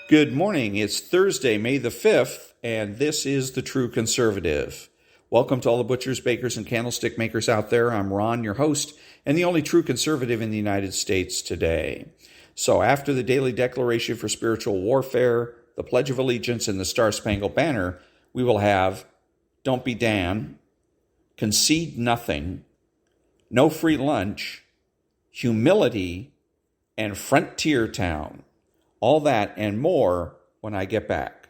Good morning. It's Thursday, May the 5th, and this is The True Conservative. Welcome to all the butchers, bakers, and candlestick makers out there. I'm Ron, your host, and the only true conservative in the United States today. So after the daily declaration for spiritual warfare, the Pledge of Allegiance, and the Star-Spangled Banner, we will have Don't Be Dan, Concede Nothing, No Free Lunch, Humility, and Frontier Town. All that and more when I get back.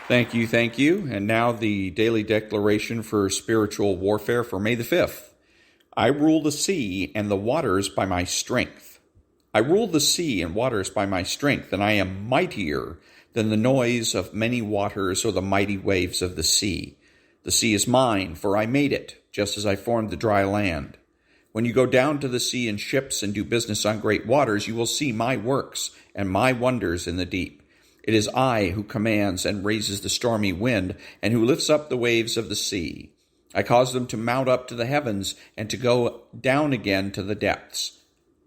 Thank you. And now the daily declaration for spiritual warfare for May the 5th. I rule the sea and the waters by my strength. I rule the sea and waters by my strength, and I am mightier than the noise of many waters or the mighty waves of the sea. The sea is mine, for I made it, just as I formed the dry land. When you go down to the sea in ships and do business on great waters, you will see my works and my wonders in the deep. It is I who commands and raises the stormy wind, and who lifts up the waves of the sea. I cause them to mount up to the heavens and to go down again to the depths.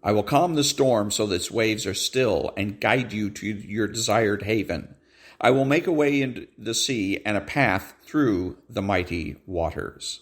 I will calm the storm so that its waves are still and guide you to your desired haven. I will make a way into the sea and a path through the mighty waters.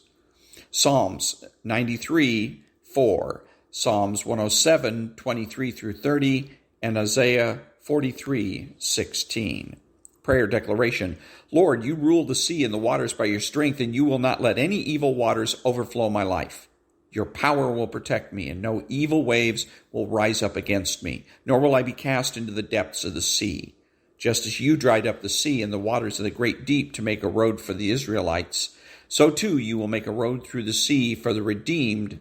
Psalms 93:4, Psalms 107:23 through 30, and Isaiah 43:16. Prayer declaration. Lord, you rule the sea and the waters by your strength, and you will not let any evil waters overflow my life. Your power will protect me, and no evil waves will rise up against me, nor will I be cast into the depths of the sea. Just as you dried up the sea and the waters of the great deep to make a road for the Israelites, so too you will make a road through the sea for the redeemed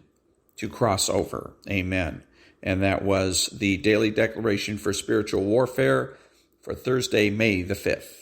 to cross over. Amen. And that was the daily declaration for spiritual warfare for Thursday, May the 5th.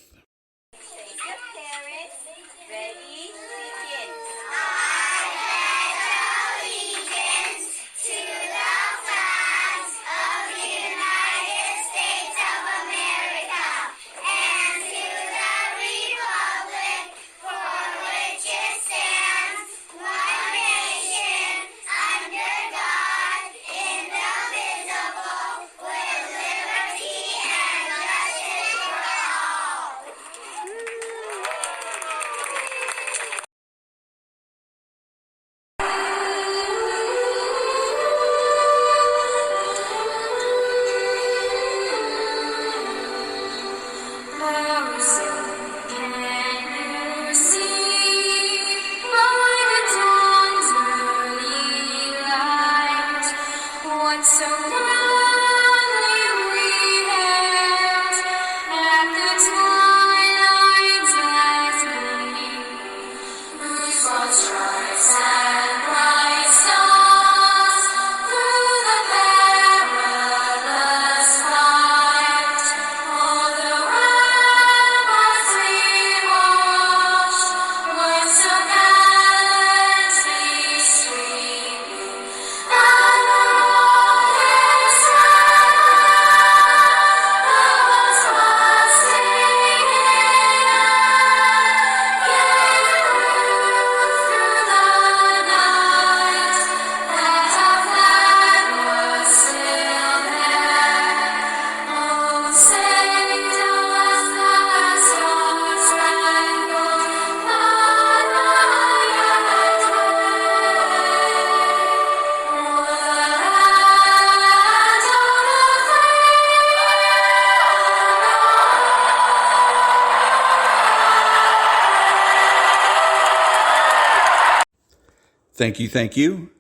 Thank you.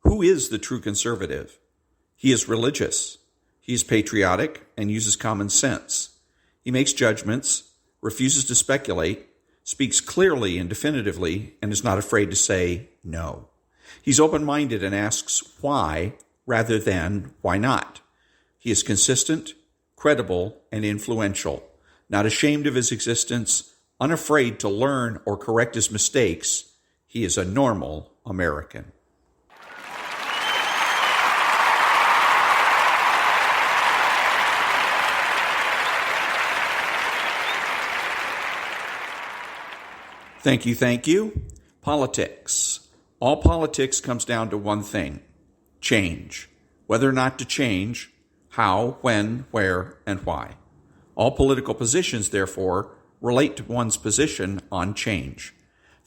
Who is the true conservative? He is religious. He is patriotic and uses common sense. He makes judgments, refuses to speculate, speaks clearly and definitively, and is not afraid to say no. He's open-minded and asks why rather than why not. He is consistent, credible, and influential, not ashamed of his existence, unafraid to learn or correct his mistakes. He is a normal American. Thank you. Politics. All politics comes down to one thing: change. Whether or not to change, how, when, where, and why. All political positions, therefore, relate to one's position on change.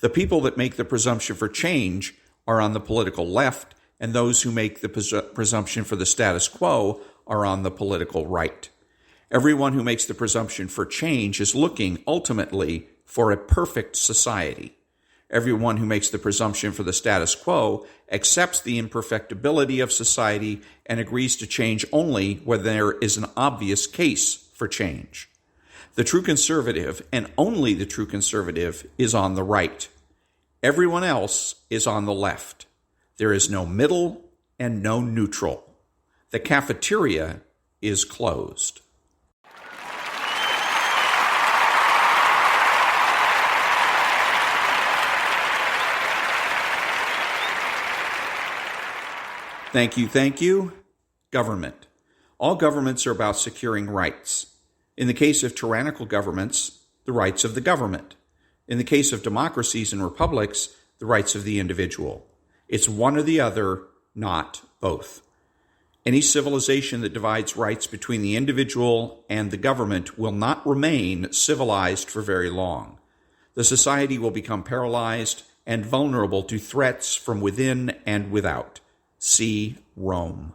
The people that make the presumption for change are on the political left, and those who make the presumption for the status quo are on the political right. Everyone who makes the presumption for change is looking, ultimately, for a perfect society. Everyone who makes the presumption for the status quo accepts the imperfectibility of society and agrees to change only when there is an obvious case for change. The true conservative, and only the true conservative, is on the right. Everyone else is on the left. There is no middle and no neutral. The cafeteria is closed. Thank you. Government. All governments are about securing rights. In the case of tyrannical governments, the rights of the government. In the case of democracies and republics, the rights of the individual. It's one or the other, not both. Any civilization that divides rights between the individual and the government will not remain civilized for very long. The society will become paralyzed and vulnerable to threats from within and without. See Rome.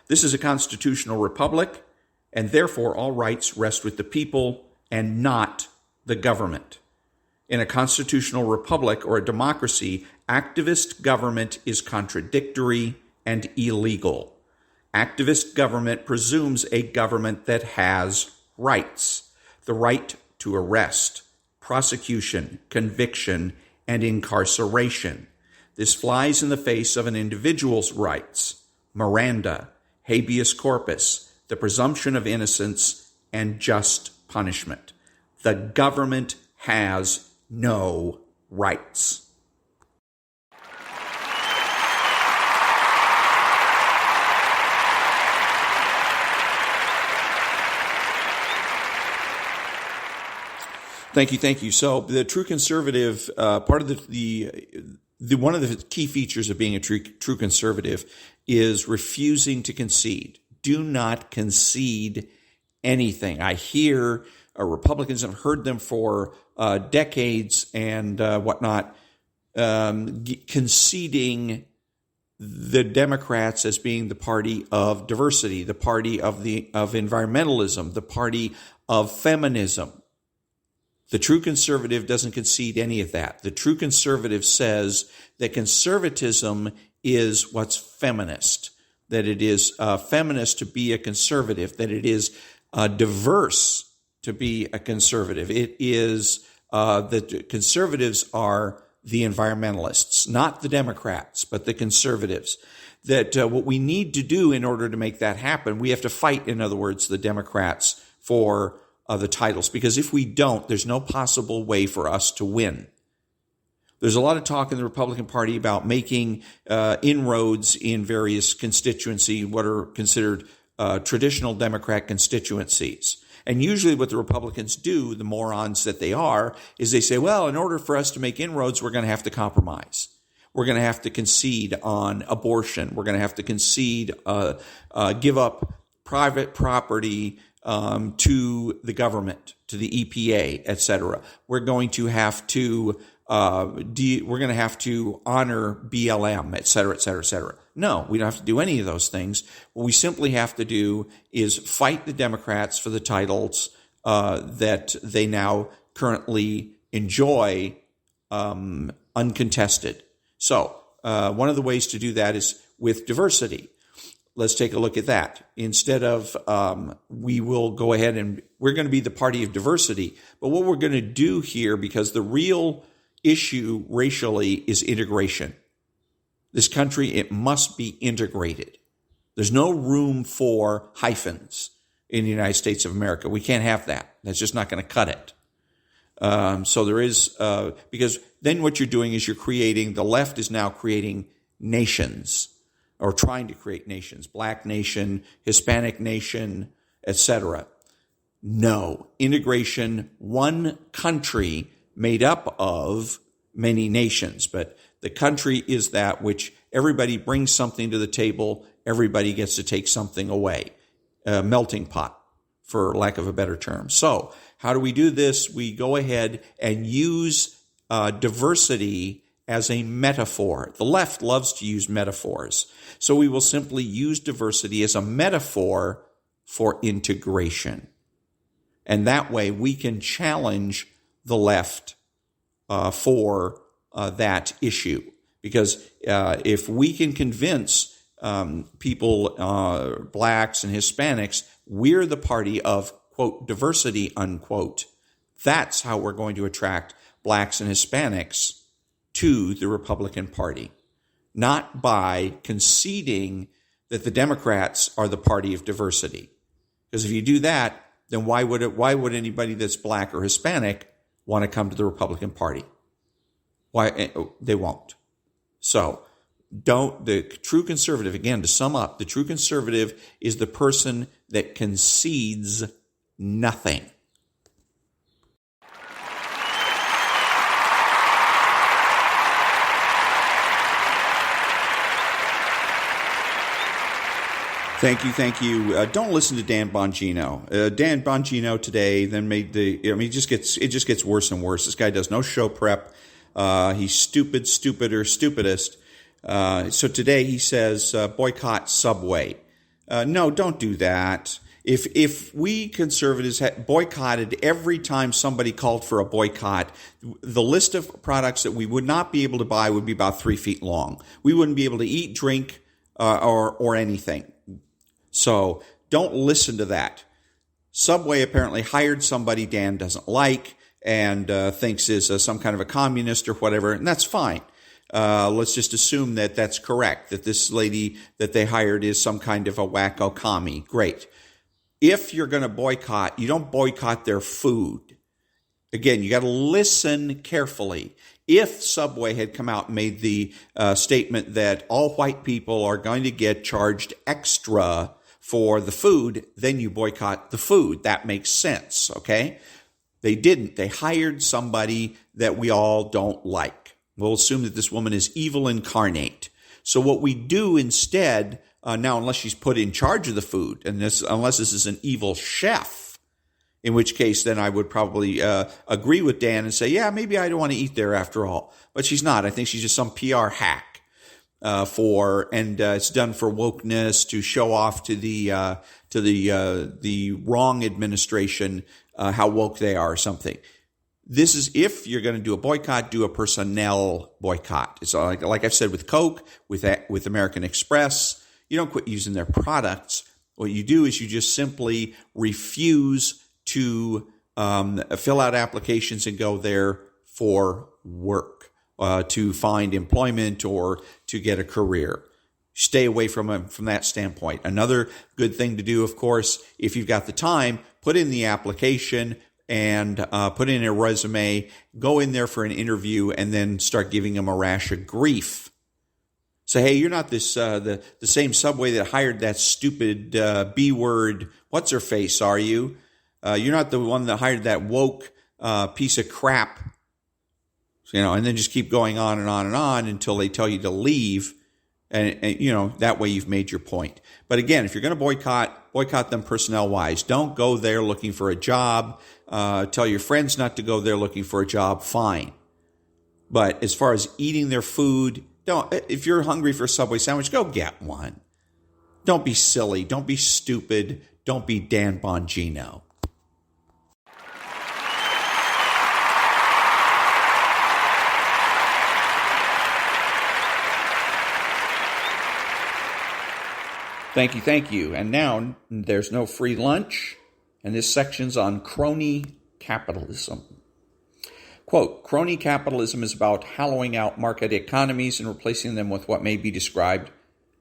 This is a constitutional republic, and therefore all rights rest with the people and not the government. In a constitutional republic or a democracy, activist government is contradictory and illegal. Activist government presumes a government that has rights: the right to arrest, prosecution, conviction, and incarceration. This flies in the face of an individual's rights: Miranda, habeas corpus, the presumption of innocence, and just punishment. The government has no rights. Thank you. So the true conservative, part of the one of the key features of being a true conservative is refusing to concede. Do not concede anything. I hear Republicans, have heard them for decades and whatnot, conceding the Democrats as being the party of diversity, the party of environmentalism, the party of feminism. The true conservative doesn't concede any of that. The true conservative says that conservatism is what's feminist, that it is feminist to be a conservative, that it is diverse to be a conservative. It is that conservatives are the environmentalists, not the Democrats, but the conservatives. That what we need to do in order to make that happen, we have to fight, in other words, the Democrats for the titles, because if we don't, there's no possible way for us to win. There's a lot of talk in the Republican Party about making inroads in various constituencies, what are considered traditional Democrat constituencies. And usually what the Republicans do, the morons that they are, is they say, well, in order for us to make inroads, we're going to have to compromise. We're going to have to concede on abortion. We're going to have to concede, give up private property to the government, to the EPA, etc. We're going to have to honor BLM, et cetera, et cetera, et cetera. No, we don't have to do any of those things. What we simply have to do is fight the Democrats for the titles that they now currently enjoy uncontested. So one of the ways to do that is with diversity. Let's take a look at that. Instead of we will go ahead and we're going to be the party of diversity. But what we're going to do here, because the real issue racially is integration. This country, it must be integrated. There's no room for hyphens in the United States of America. We can't have that. That's just not going to cut it. So there is, because then what you're doing is the left is now creating nations, or trying to create nations, black nation, Hispanic nation, etc. No. Integration, one country made up of many nations, but the country is that which everybody brings something to the table, everybody gets to take something away. A melting pot, for lack of a better term. So how do we do this? We go ahead and use diversity as a metaphor. The left loves to use metaphors. So we will simply use diversity as a metaphor for integration. And that way we can challenge the left for that issue. Because if we can convince people, blacks and Hispanics, we're the party of, quote, diversity, unquote, that's how we're going to attract blacks and Hispanics to the Republican Party. Not by conceding that the Democrats are the party of diversity. Because if you do that, then why would anybody that's black or Hispanic want to come to the Republican Party? Why? They won't. So, the true conservative, again, to sum up, the true conservative is the person that concedes nothing. Thank you. Don't listen to Dan Bongino. Dan Bongino today then it just gets worse and worse. This guy does no show prep. He's stupidest. So today he says, boycott Subway. No, don't do that. If we conservatives had boycotted every time somebody called for a boycott, the list of products that we would not be able to buy would be about 3 feet long. We wouldn't be able to eat, drink, or anything. So don't listen to that. Subway apparently hired somebody Dan doesn't like and thinks is some kind of a communist or whatever, and that's fine. Let's just assume that that's correct, that this lady that they hired is some kind of a wacko commie. Great. If you're going to boycott, you don't boycott their food. Again, you got to listen carefully. If Subway had come out and made the statement that all white people are going to get charged extra for the food, then you boycott the food. That makes sense, okay? They didn't. They hired somebody that we all don't like. We'll assume that this woman is evil incarnate. So what we do instead, now unless she's put in charge of the food, and unless this is an evil chef, in which case then I would probably agree with Dan and say, yeah, maybe I don't want to eat there after all. But she's not. I think she's just some PR hack it's done for wokeness, to show off to the wrong administration how woke they are or something. This is, if you're going to do a boycott, do a personnel boycott. It's like I've said with Coke, with American Express, you don't quit using their products. What you do is you just simply refuse to fill out applications and go there for work, to find employment or to get a career. Stay away from that standpoint. Another good thing to do, of course, if you've got the time, put in the application and put in a resume, go in there for an interview, and then start giving them a rash of grief. Say, hey, you're not this the same Subway that hired that stupid B-word what's-her-face, are you? You're not the one that hired that woke piece of crap. And then just keep going on and on and on until they tell you to leave. And that way you've made your point. But again, if you're going to boycott them personnel-wise. Don't go there looking for a job. Tell your friends not to go there looking for a job. Fine. But as far as eating their food, if you're hungry for a Subway sandwich, go get one. Don't be silly. Don't be stupid. Don't be Dan Bongino. Thank you. And now there's no free lunch, and this section's on crony capitalism. Quote, crony capitalism is about hollowing out market economies and replacing them with what may be described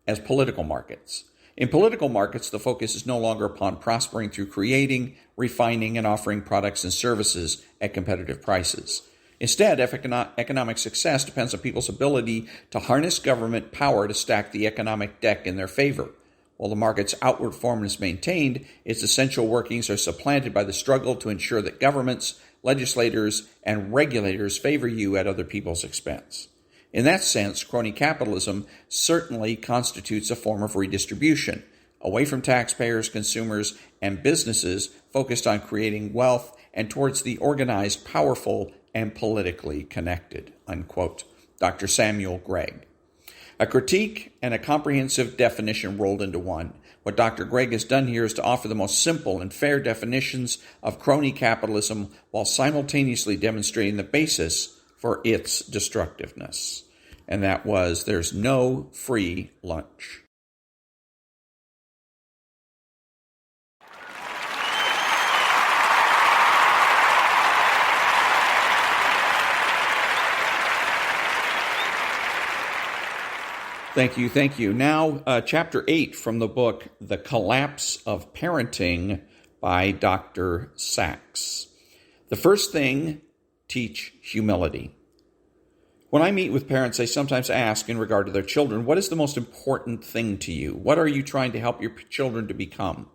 as political markets. In political markets, the focus is no longer upon prospering through creating, refining, and offering products and services at competitive prices. Instead, economic success depends on people's ability to harness government power to stack the economic deck in their favor. While the market's outward form is maintained, its essential workings are supplanted by the struggle to ensure that governments legislators, and regulators favor you at other people's expense. In that sense, crony capitalism certainly constitutes a form of redistribution, away from taxpayers, consumers, and businesses focused on creating wealth and towards the organized, powerful, and politically connected, unquote. Dr. Samuel Gregg. A critique and a comprehensive definition rolled into one. What Dr. Gregg has done here is to offer the most simple and fair definitions of crony capitalism while simultaneously demonstrating the basis for its destructiveness. And that was, there's no free lunch. Thank you. Now, Chapter 8 from the book, The Collapse of Parenting by Dr. Sachs. The first thing, teach humility. When I meet with parents, I sometimes ask in regard to their children, what is the most important thing to you? What are you trying to help your children to become?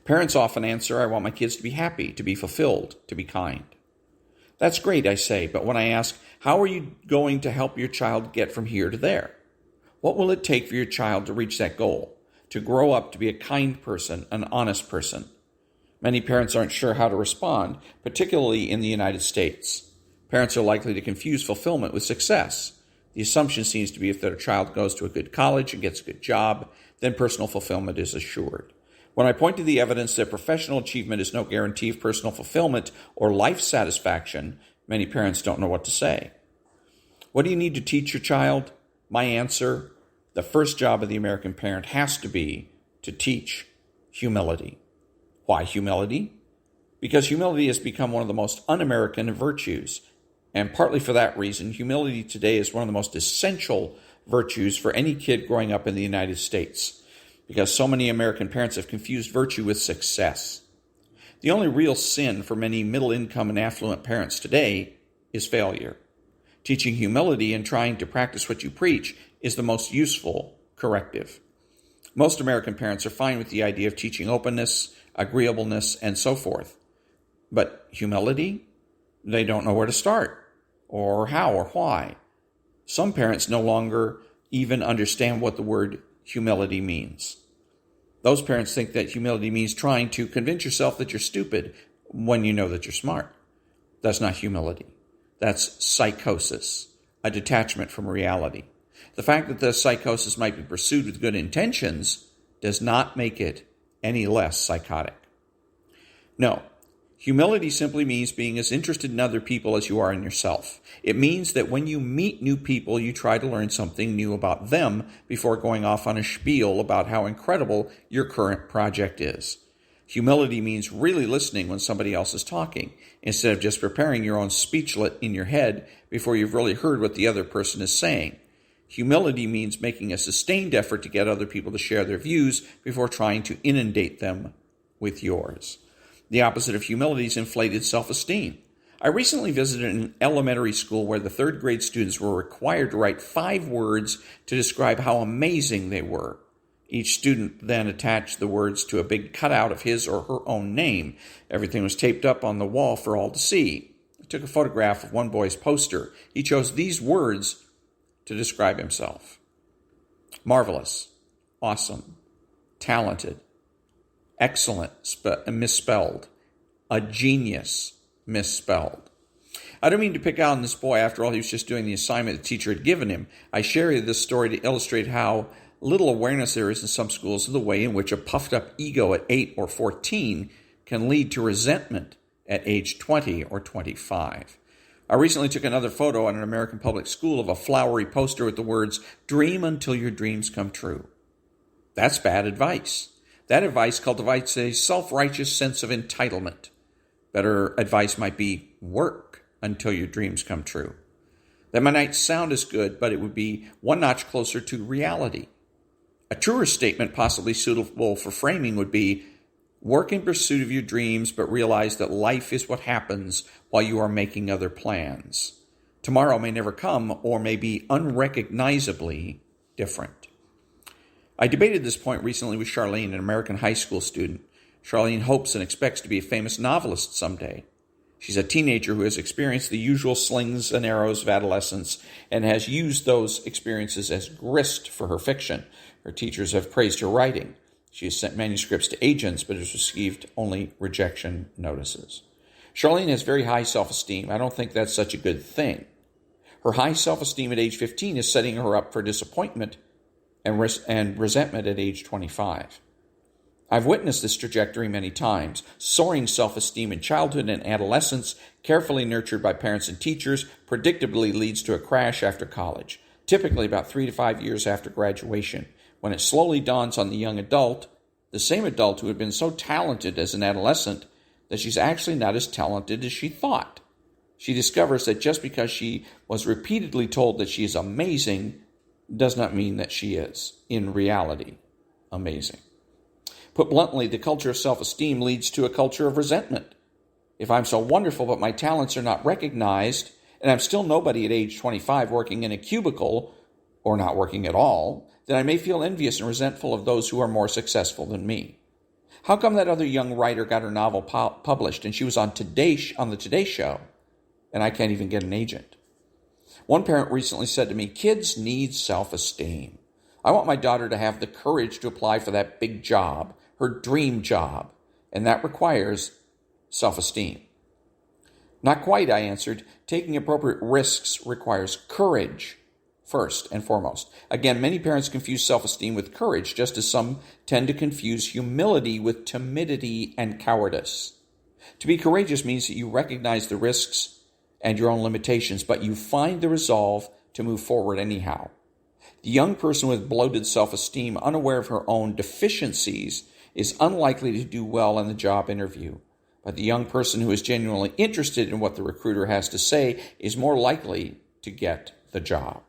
Parents often answer, I want my kids to be happy, to be fulfilled, to be kind. That's great, I say, but when I ask, how are you going to help your child get from here to there? What will it take for your child to reach that goal, to grow up to be a kind person, an honest person? Many parents aren't sure how to respond, particularly in the United States. Parents are likely to confuse fulfillment with success. The assumption seems to be if their child goes to a good college and gets a good job, then personal fulfillment is assured. When I point to the evidence that professional achievement is no guarantee of personal fulfillment or life satisfaction, many parents don't know what to say. What do you need to teach your child? My answer, the first job of the American parent has to be to teach humility. Why humility? Because humility has become one of the most un-American virtues. And partly for that reason, humility today is one of the most essential virtues for any kid growing up in the United States. Because so many American parents have confused virtue with success. The only real sin for many middle-income and affluent parents today is failure. Teaching humility and trying to practice what you preach is the most useful corrective. Most American parents are fine with the idea of teaching openness, agreeableness, and so forth. But humility? They don't know where to start, or how, or why. Some parents no longer even understand what the word humility means. Those parents think that humility means trying to convince yourself that you're stupid when you know that you're smart. That's not humility. That's psychosis, a detachment from reality. The fact that the psychosis might be pursued with good intentions does not make it any less psychotic. No, humility simply means being as interested in other people as you are in yourself. It means that when you meet new people, you try to learn something new about them before going off on a spiel about how incredible your current project is. Humility means really listening when somebody else is talking, instead of just preparing your own speechlet in your head before you've really heard what the other person is saying. Humility means making a sustained effort to get other people to share their views before trying to inundate them with yours. The opposite of humility is inflated self-esteem. I recently visited an elementary school where the third grade students were required to write 5 words to describe how amazing they were. Each student then attached the words to a big cutout of his or her own name. Everything was taped up on the wall for all to see. I took a photograph of one boy's poster. He chose these words to describe himself: marvelous, awesome, talented, excellent, misspelled, a genius, misspelled. I don't mean to pick out on this boy. After all, he was just doing the assignment the teacher had given him. I share this story to illustrate how little awareness there is in some schools of the way in which a puffed-up ego at 8 or 14 can lead to resentment at age 20 or 25. I recently took another photo at an American public school of a flowery poster with the words, "Dream until your dreams come true." That's bad advice. That advice cultivates a self-righteous sense of entitlement. Better advice might be, work until your dreams come true. That might not sound as good, but it would be one notch closer to reality. A truer statement, possibly suitable for framing, would be, work in pursuit of your dreams, but realize that life is what happens while you are making other plans. Tomorrow may never come, or may be unrecognizably different. I debated this point recently with Charlene, an American high school student. Charlene hopes and expects to be a famous novelist someday. She's a teenager who has experienced the usual slings and arrows of adolescence and has used those experiences as grist for her fiction. Her teachers have praised her writing. She has sent manuscripts to agents, but has received only rejection notices. Charlene has very high self-esteem. I don't think that's such a good thing. Her high self-esteem at age 15 is setting her up for disappointment and resentment at age 25. I've witnessed this trajectory many times. Soaring self-esteem in childhood and adolescence, carefully nurtured by parents and teachers, predictably leads to a crash after college, typically about 3 to 5 years after graduation, when it slowly dawns on the young adult, the same adult who had been so talented as an adolescent, that she's actually not as talented as she thought. She discovers that just because she was repeatedly told that she is amazing does not mean that she is, in reality, amazing. Put bluntly, the culture of self-esteem leads to a culture of resentment. If I'm so wonderful but my talents are not recognized, and I'm still nobody at age 25 working in a cubicle, or not working at all, then I may feel envious and resentful of those who are more successful than me. How come that other young writer got her novel published and she was on the Today Show, and I can't even get an agent? One parent recently said to me, "Kids need self-esteem. I want my daughter to have the courage to apply for that big job, her dream job, and that requires self-esteem." Not quite, I answered. Taking appropriate risks requires courage, first and foremost. Again, many parents confuse self-esteem with courage, just as some tend to confuse humility with timidity and cowardice. To be courageous means that you recognize the risks and your own limitations, but you find the resolve to move forward anyhow. The young person with bloated self-esteem, unaware of her own deficiencies, is unlikely to do well in the job interview. But the young person who is genuinely interested in what the recruiter has to say is more likely to get the job.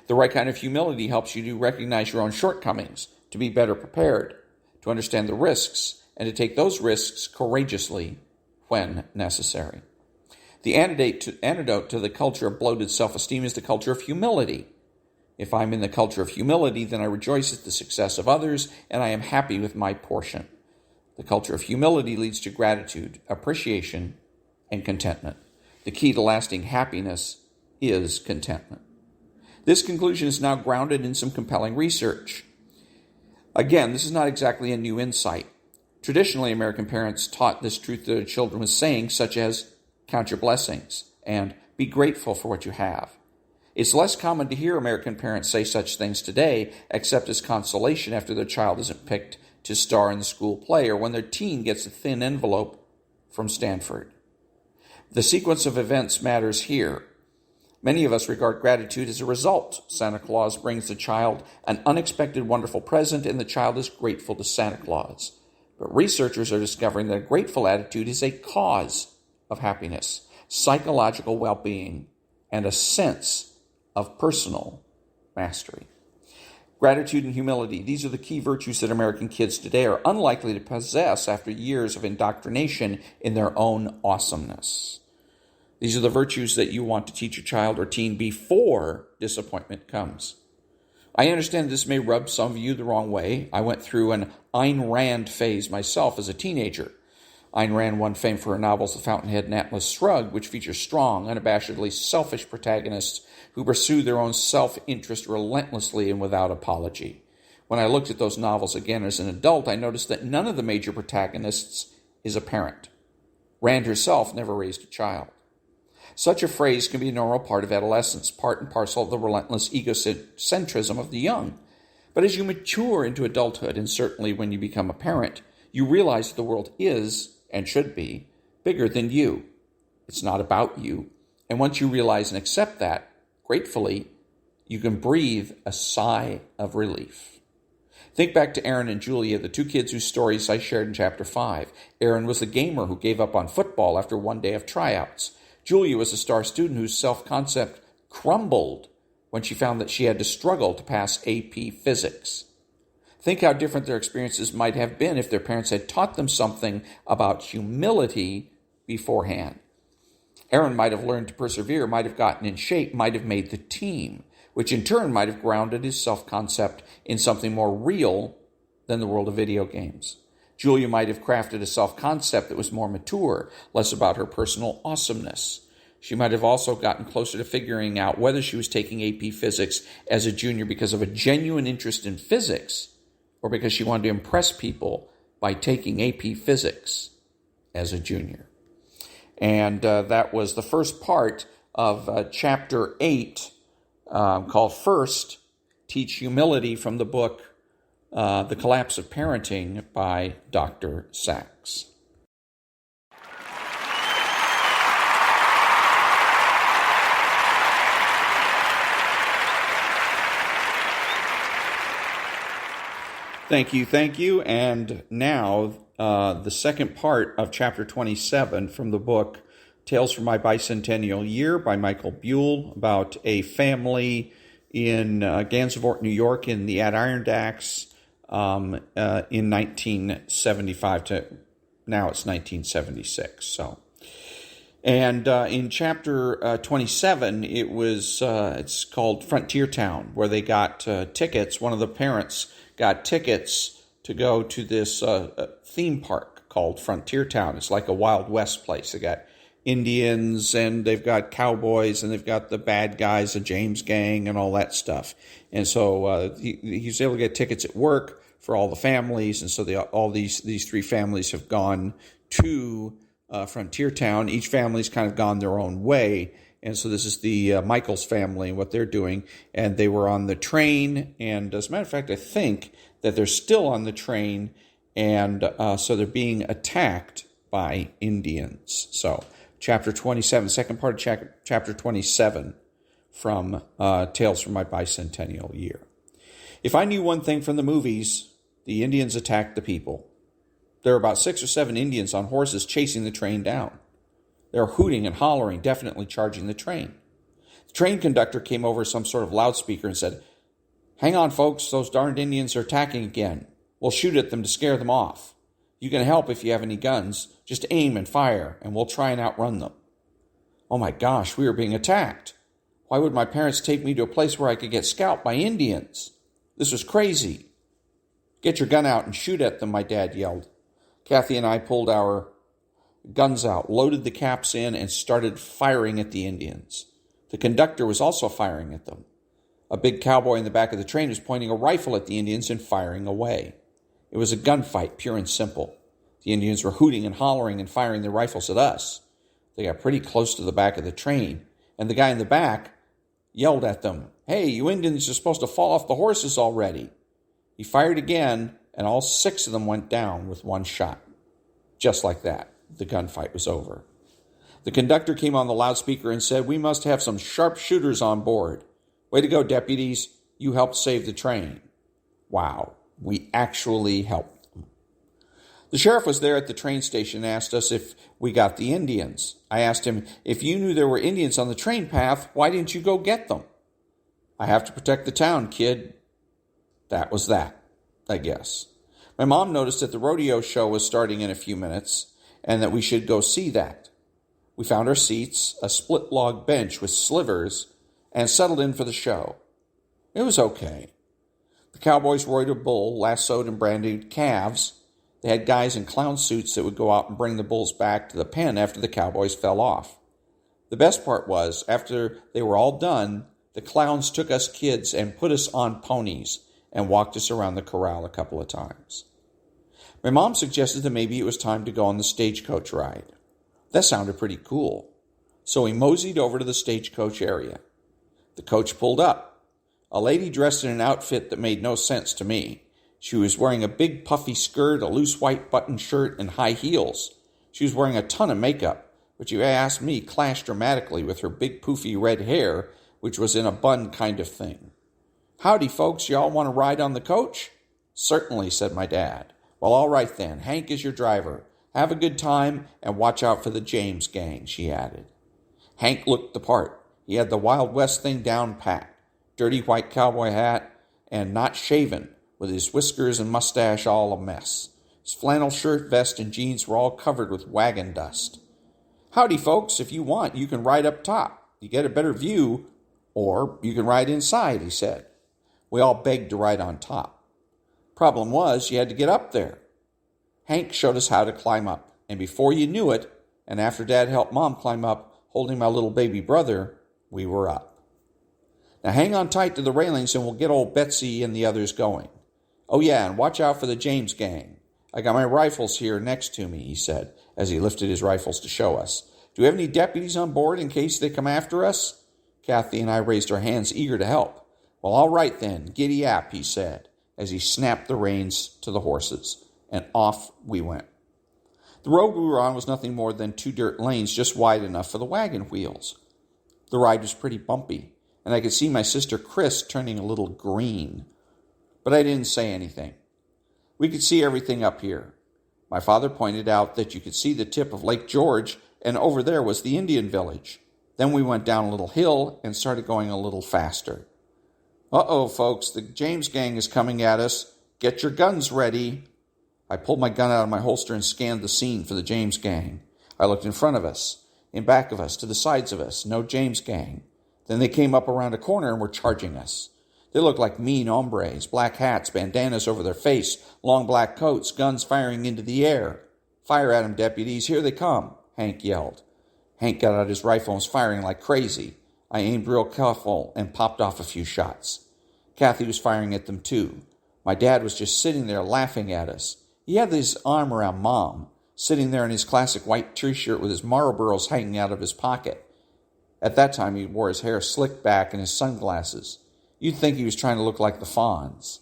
The right kind of humility helps you to recognize your own shortcomings, to be better prepared, to understand the risks, and to take those risks courageously when necessary. The antidote to the culture of bloated self-esteem is the culture of humility. If I'm in the culture of humility, then I rejoice at the success of others, and I am happy with my portion. The culture of humility leads to gratitude, appreciation, and contentment. The key to lasting happiness is contentment. This conclusion is now grounded in some compelling research. Again, this is not exactly a new insight. Traditionally, American parents taught this truth to their children with sayings such as, "Count your blessings," and "Be grateful for what you have." It's less common to hear American parents say such things today, except as consolation after their child isn't picked to star in the school play or when their teen gets a thin envelope from Stanford. The sequence of events matters here. Many of us regard gratitude as a result. Santa Claus brings the child an unexpected wonderful present, and the child is grateful to Santa Claus. But researchers are discovering that a grateful attitude is a cause of happiness, psychological well-being, and a sense of personal mastery. Gratitude and humility, these are the key virtues that American kids today are unlikely to possess after years of indoctrination in their own awesomeness. These are the virtues that you want to teach your child or teen before disappointment comes. I understand this may rub some of you the wrong way. I went through an Ayn Rand phase myself as a teenager. Ayn Rand won fame for her novels The Fountainhead and Atlas Shrugged, which feature strong, unabashedly selfish protagonists who pursue their own self-interest relentlessly and without apology. When I looked at those novels again as an adult, I noticed that none of the major protagonists is a parent. Rand herself never raised a child. Such a phrase can be a normal part of adolescence, part and parcel of the relentless egocentrism of the young. But as you mature into adulthood, and certainly when you become a parent, you realize that the world is, and should be, bigger than you. It's not about you. And once you realize and accept that, gratefully, you can breathe a sigh of relief. Think back to Aaron and Julia, the two kids whose stories I shared in Chapter 5. Aaron was the gamer who gave up on football after one day of tryouts. Julia was a star student whose self-concept crumbled when she found that she had to struggle to pass AP Physics. Think how different their experiences might have been if their parents had taught them something about humility beforehand. Aaron might have learned to persevere, might have gotten in shape, might have made the team, which in turn might have grounded his self-concept in something more real than the world of video games. Julia might have crafted a self-concept that was more mature, less about her personal awesomeness. She might have also gotten closer to figuring out whether she was taking AP Physics as a junior because of a genuine interest in physics or because she wanted to impress people by taking AP Physics as a junior. And that was the first part of Chapter 8, called First, Teach Humility, from the book The Collapse of Parenting by Dr. Sachs. Thank you. And now the second part of Chapter 27 from the book Tales from My Bicentennial Year by Michael Buell, about a family in Gansevoort, New York, in the Adirondacks in 1975 to now it's 1976. So, and in Chapter 27, it's called Frontier Town, where they got tickets. One of the parents got tickets to go to this theme park called Frontier Town. It's like a Wild West place. They got Indians, and they've got cowboys, and they've got the bad guys, the James Gang, and all that stuff. And so he was able to get tickets at work for all the families, and so all these three families have gone to Frontier Town. Each family's kind of gone their own way. And so this is the Michaels family and what they're doing. And they were on the train. And as a matter of fact, I think that they're still on the train. And so they're being attacked by Indians. So Chapter 27, second part of Chapter 27 from Tales from My Bicentennial Year. If I knew one thing from the movies, the Indians attacked the people. There are about 6 or 7 Indians on horses chasing the train down. They're hooting and hollering, definitely charging the train. The train conductor came over some sort of loudspeaker and said, "Hang on, folks, those darned Indians are attacking again. We'll shoot at them to scare them off. You can help if you have any guns. Just aim and fire, and we'll try and outrun them." Oh my gosh, we were being attacked. Why would my parents take me to a place where I could get scalped by Indians? This was crazy. "Get your gun out and shoot at them," my dad yelled. Kathy and I pulled our guns out, loaded the caps in, and started firing at the Indians. The conductor was also firing at them. A big cowboy in the back of the train was pointing a rifle at the Indians and firing away. It was a gunfight, pure and simple. The Indians were hooting and hollering and firing their rifles at us. They got pretty close to the back of the train, and the guy in the back yelled at them, "Hey, you Indians are supposed to fall off the horses already." He fired again, and all 6 of them went down with one shot. Just like that, the gunfight was over. The conductor came on the loudspeaker and said, "We must have some sharpshooters on board. Way to go, deputies. You helped save the train." Wow, we actually helped them. The sheriff was there at the train station and asked us if we got the Indians. I asked him, "If you knew there were Indians on the train path, why didn't you go get them?" "I have to protect the town, kid." That was that, I guess. My mom noticed that the rodeo show was starting in a few minutes and that we should go see that. We found our seats, a split log bench with slivers, and settled in for the show. It was okay. The cowboys rode a bull, lassoed and branded calves. They had guys in clown suits that would go out and bring the bulls back to the pen after the cowboys fell off. The best part was, after they were all done, the clowns took us kids and put us on ponies and walked us around the corral a couple of times. My mom suggested that maybe it was time to go on the stagecoach ride. That sounded pretty cool. So we moseyed over to the stagecoach area. The coach pulled up. A lady dressed in an outfit that made no sense to me. She was wearing a big puffy skirt, a loose white button shirt, and high heels. She was wearing a ton of makeup, which you asked me clashed dramatically with her big poofy red hair, which was in a bun kind of thing. "Howdy, folks. Y'all want to ride on the coach?" "Certainly," said my dad. "Well, all right then. Hank is your driver. Have a good time and watch out for the James Gang," she added. Hank looked the part. He had the Wild West thing down pat. Dirty white cowboy hat and not shaven, with his whiskers and mustache all a mess. His flannel shirt, vest, and jeans were all covered with wagon dust. "Howdy, folks. If you want, you can ride up top. You get a better view, or you can ride inside," he said. We all begged to ride on top. Problem was, you had to get up there. Hank showed us how to climb up, and before you knew it, and after Dad helped Mom climb up, holding my little baby brother, we were up. Now hang on tight to the railings and we'll get old Betsy and the others going. Oh yeah, and watch out for the James gang. I got my rifles here next to me, he said, as he lifted his rifles to show us. Do we have any deputies on board in case they come after us? Kathy and I raised our hands, eager to help. Well, all right then, giddy ap, he said, as he snapped the reins to the horses, and off we went. The road we were on was nothing more than 2 dirt lanes just wide enough for the wagon wheels. The ride was pretty bumpy, and I could see my sister Chris turning a little green. But I didn't say anything. We could see everything up here. My father pointed out that you could see the tip of Lake George, and over there was the Indian village. Then we went down a little hill and started going a little faster. Uh-oh, folks, the James gang is coming at us. Get your guns ready. I pulled my gun out of my holster and scanned the scene for the James gang. I looked in front of us, in back of us, to the sides of us. No James gang. Then they came up around a corner and were charging us. They looked like mean hombres, black hats, bandanas over their face, long black coats, guns firing into the air. Fire at 'em, deputies. Here they come, Hank yelled. Hank got out his rifle and was firing like crazy. I aimed real careful and popped off a few shots. Kathy was firing at them too. My dad was just sitting there laughing at us. He had his arm around Mom, sitting there in his classic white t-shirt with his Marlboros hanging out of his pocket. At that time, he wore his hair slicked back and his sunglasses. You'd think he was trying to look like the Fonz.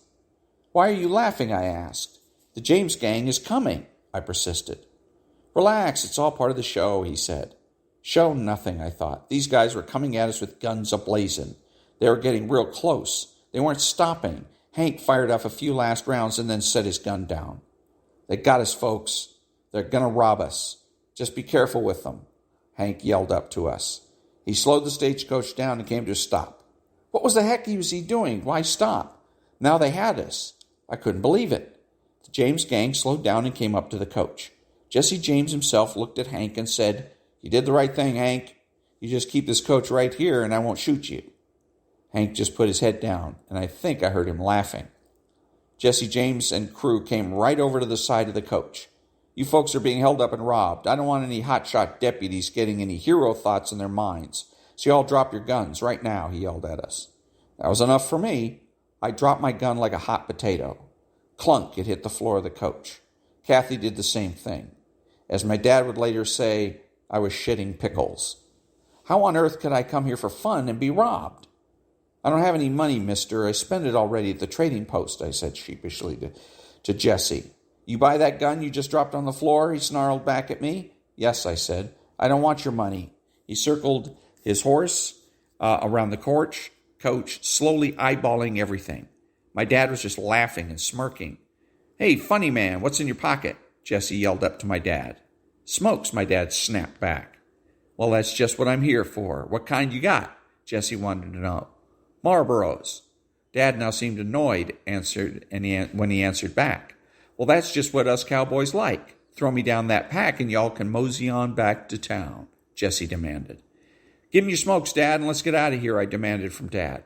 Why are you laughing, I asked. The James gang is coming, I persisted. Relax, it's all part of the show, he said. Show nothing, I thought. These guys were coming at us with guns ablazing. They were getting real close. They weren't stopping. Hank fired off a few last rounds and then set his gun down. They got us, folks. They're going to rob us. Just be careful with them, Hank yelled up to us. He slowed the stagecoach down and came to a stop. What was the heck was he doing? Why stop? Now they had us. I couldn't believe it. The James gang slowed down and came up to the coach. Jesse James himself looked at Hank and said, You did the right thing, Hank. You just keep this coach right here and I won't shoot you. Hank just put his head down, and I think I heard him laughing. Jesse James and crew came right over to the side of the coach. You folks are being held up and robbed. I don't want any hotshot deputies getting any hero thoughts in their minds. So you all drop your guns right now, he yelled at us. That was enough for me. I dropped my gun like a hot potato. Clunk, it hit the floor of the coach. Kathy did the same thing. As my dad would later say, I was shitting pickles. How on earth could I come here for fun and be robbed? I don't have any money, mister. I spent it already at the trading post, I said sheepishly to Jesse. You buy that gun you just dropped on the floor? He snarled back at me. Yes, I said. I don't want your money. He circled his horse around the coach, slowly eyeballing everything. My dad was just laughing and smirking. Hey, funny man, what's in your pocket? Jesse yelled up to my dad. Smokes, my dad snapped back. Well, that's just what I'm here for. What kind you got? Jesse wanted to know. Marlboros. Dad now seemed annoyed, when he answered back. Well, that's just what us cowboys like. Throw me down that pack and y'all can mosey on back to town, Jesse demanded. Give me your smokes, Dad, and let's get out of here, I demanded from Dad.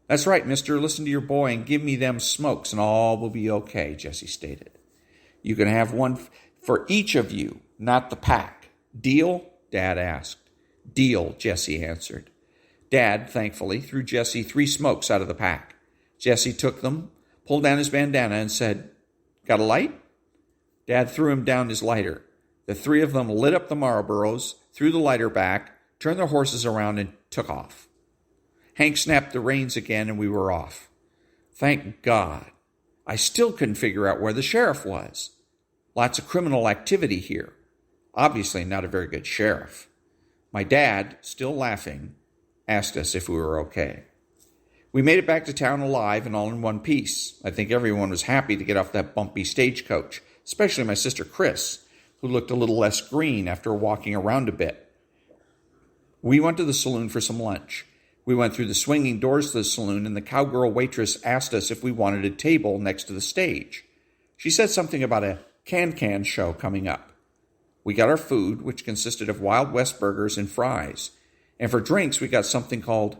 That's right, mister. Listen to your boy and give me them smokes and all will be okay, Jesse stated. You can have one for each of you, not the pack. Deal? Dad asked. Deal, Jesse answered. Dad, thankfully, threw Jesse 3 smokes out of the pack. Jesse took them, pulled down his bandana, and said, Got a light? Dad threw him down his lighter. The 3 of them lit up the Marlboros, threw the lighter back, turned their horses around, and took off. Hank snapped the reins again, and we were off. Thank God. I still couldn't figure out where the sheriff was. Lots of criminal activity here. Obviously not a very good sheriff. My dad, still laughing, asked us if we were okay. We made it back to town alive and all in one piece. I think everyone was happy to get off that bumpy stagecoach, especially my sister Chris, who looked a little less green after walking around a bit. We went to the saloon for some lunch. We went through the swinging doors to the saloon, and the cowgirl waitress asked us if we wanted a table next to the stage. She said something about a can-can show coming up. We got our food, which consisted of Wild West burgers and fries. And for drinks, we got something called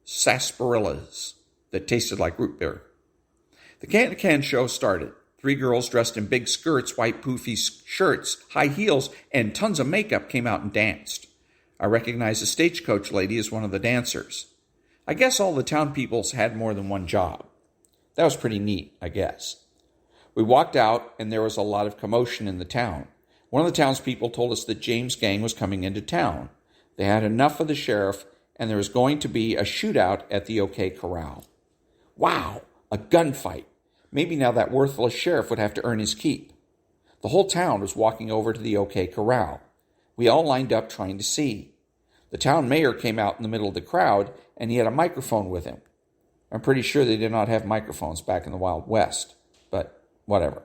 sarsaparillas that tasted like root beer. The can-can show started. 3 girls dressed in big skirts, white poofy shirts, high heels, and tons of makeup came out and danced. I recognized the stagecoach lady as one of the dancers. I guess all the town peoples had more than one job. That was pretty neat, I guess. We walked out, and there was a lot of commotion in the town. One of the townspeople told us that James' gang was coming into town. They had enough of the sheriff, and there was going to be a shootout at the OK Corral. Wow, a gunfight. Maybe now that worthless sheriff would have to earn his keep. The whole town was walking over to the OK Corral. We all lined up trying to see. The town mayor came out in the middle of the crowd, and he had a microphone with him. I'm pretty sure they did not have microphones back in the Wild West, but whatever.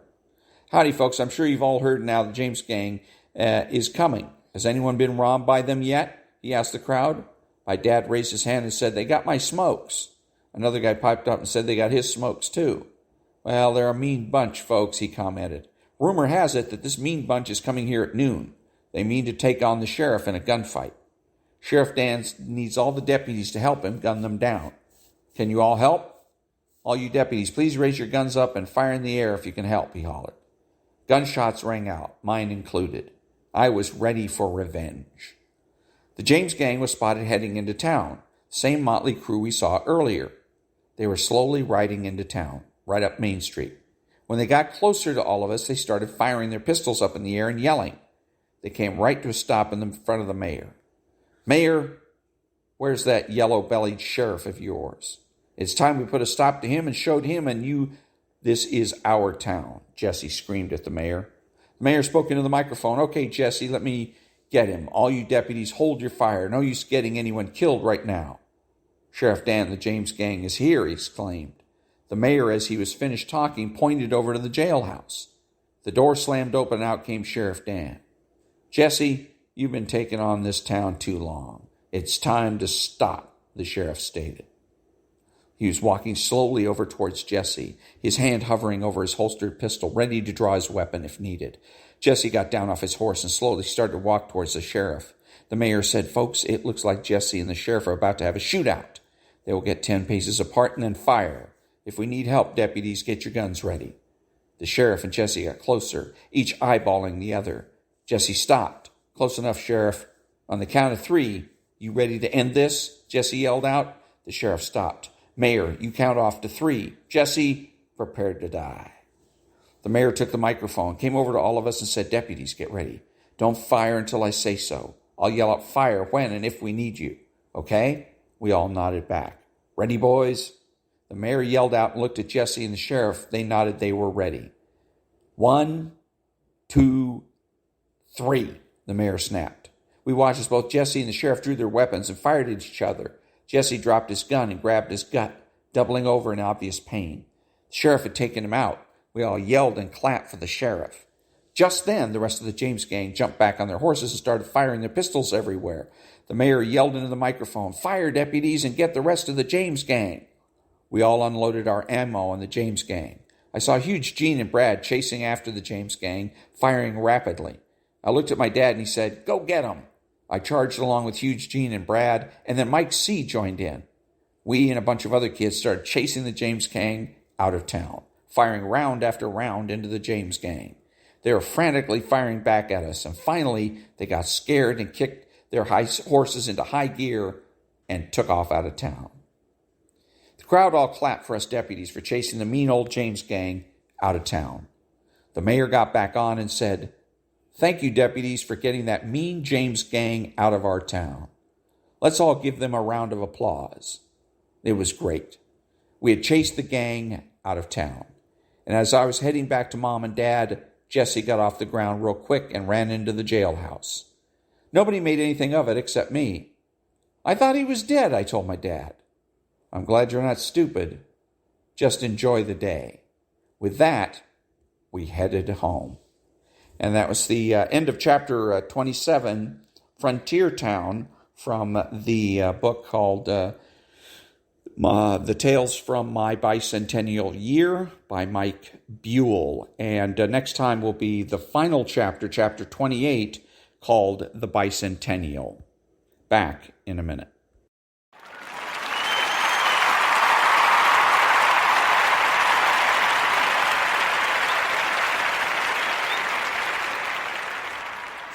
Howdy, folks. I'm sure you've all heard now the James gang is coming. Has anyone been robbed by them yet? He asked the crowd. My dad raised his hand and said, "They got my smokes." Another guy piped up and said they got his smokes too. "Well, they're a mean bunch, folks," he commented. "Rumor has it that this mean bunch is coming here at noon. They mean to take on the sheriff in a gunfight. Sheriff Dan needs all the deputies to help him gun them down. Can you all help? All you deputies, please raise your guns up and fire in the air if you can help," he hollered. Gunshots rang out, mine included. I was ready for revenge. The James gang was spotted heading into town, same motley crew we saw earlier. They were slowly riding into town, right up Main Street. When they got closer to all of us, they started firing their pistols up in the air and yelling. They came right to a stop in the front of the mayor. "Mayor, where's that yellow-bellied sheriff of yours? It's time we put a stop to him and showed him and you this is our town," Jesse screamed at the mayor. The mayor spoke into the microphone. "Okay, Jesse, let me get him. All you deputies, hold your fire. No use getting anyone killed right now." "Sheriff Dan, the James gang is here," he exclaimed. The mayor, as he was finished talking, pointed over to the jailhouse. The door slammed open and out came Sheriff Dan. "Jesse, you've been taking on this town too long. It's time to stop," the sheriff stated. He was walking slowly over towards Jesse, his hand hovering over his holstered pistol, ready to draw his weapon if needed. Jesse got down off his horse and slowly started to walk towards the sheriff. The mayor said, "Folks, it looks like Jesse and the sheriff are about to have a shootout. They will get 10 paces apart and then fire. If we need help, deputies, get your guns ready." The sheriff and Jesse got closer, each eyeballing the other. Jesse stopped. "Close enough, Sheriff. On the count of 3, you ready to end this?" Jesse yelled out. The sheriff stopped. "Mayor, you count off to 3. Jesse, prepare to die." The mayor took the microphone, came over to all of us and said, "Deputies, get ready. Don't fire until I say so. I'll yell out fire when and if we need you. Okay?" We all nodded back. "Ready, boys?" The mayor yelled out and looked at Jesse and the sheriff. They nodded they were ready. 1, 2, 3, the mayor snapped. We watched as both Jesse and the sheriff drew their weapons and fired at each other. Jesse dropped his gun and grabbed his gut, doubling over in obvious pain. The sheriff had taken him out. We all yelled and clapped for the sheriff. Just then, the rest of the James gang jumped back on their horses and started firing their pistols everywhere. The mayor yelled into the microphone, "Fire, deputies, and get the rest of the James gang." We all unloaded our ammo on the James gang. I saw huge Gene and Brad chasing after the James gang, firing rapidly. I looked at my dad and he said, "Go get 'em." I charged along with huge Gene and Brad, and then Mike C. joined in. We and a bunch of other kids started chasing the James gang out of town, firing round after round into the James gang. They were frantically firing back at us, and finally they got scared and kicked their horses into high gear and took off out of town. The crowd all clapped for us deputies for chasing the mean old James gang out of town. The mayor got back on and said, "Thank you, deputies, for getting that mean James gang out of our town. Let's all give them a round of applause." It was great. We had chased the gang out of town. And as I was heading back to Mom and Dad, Jesse got off the ground real quick and ran into the jailhouse. Nobody made anything of it except me. "I thought he was dead," I told my dad. "I'm glad you're not stupid. Just enjoy the day." With that, we headed home. And that was the end of chapter 27, Frontier Town, from the book called The Tales from My Bicentennial Year by Mike Buell. And next time will be the final chapter, chapter 28, called The Bicentennial. Back in a minute.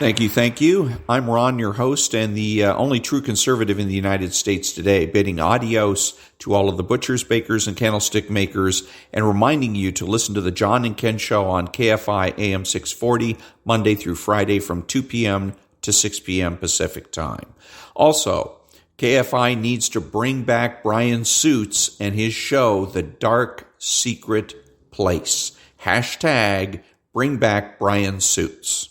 Thank you, thank you. I'm Ron, your host, and the only true conservative in the United States today, bidding adios to all of the butchers, bakers, and candlestick makers, and reminding you to listen to the John and Ken Show on KFI AM 640, Monday through Friday from 2 p.m. to 6 p.m. Pacific Time. Also, KFI needs to bring back Brian Suits and his show, The Dark Secret Place. Hashtag bring back Brian Suits.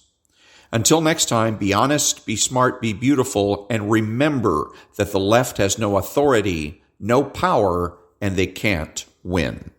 Until next time, be honest, be smart, be beautiful, and remember that the left has no authority, no power, and they can't win.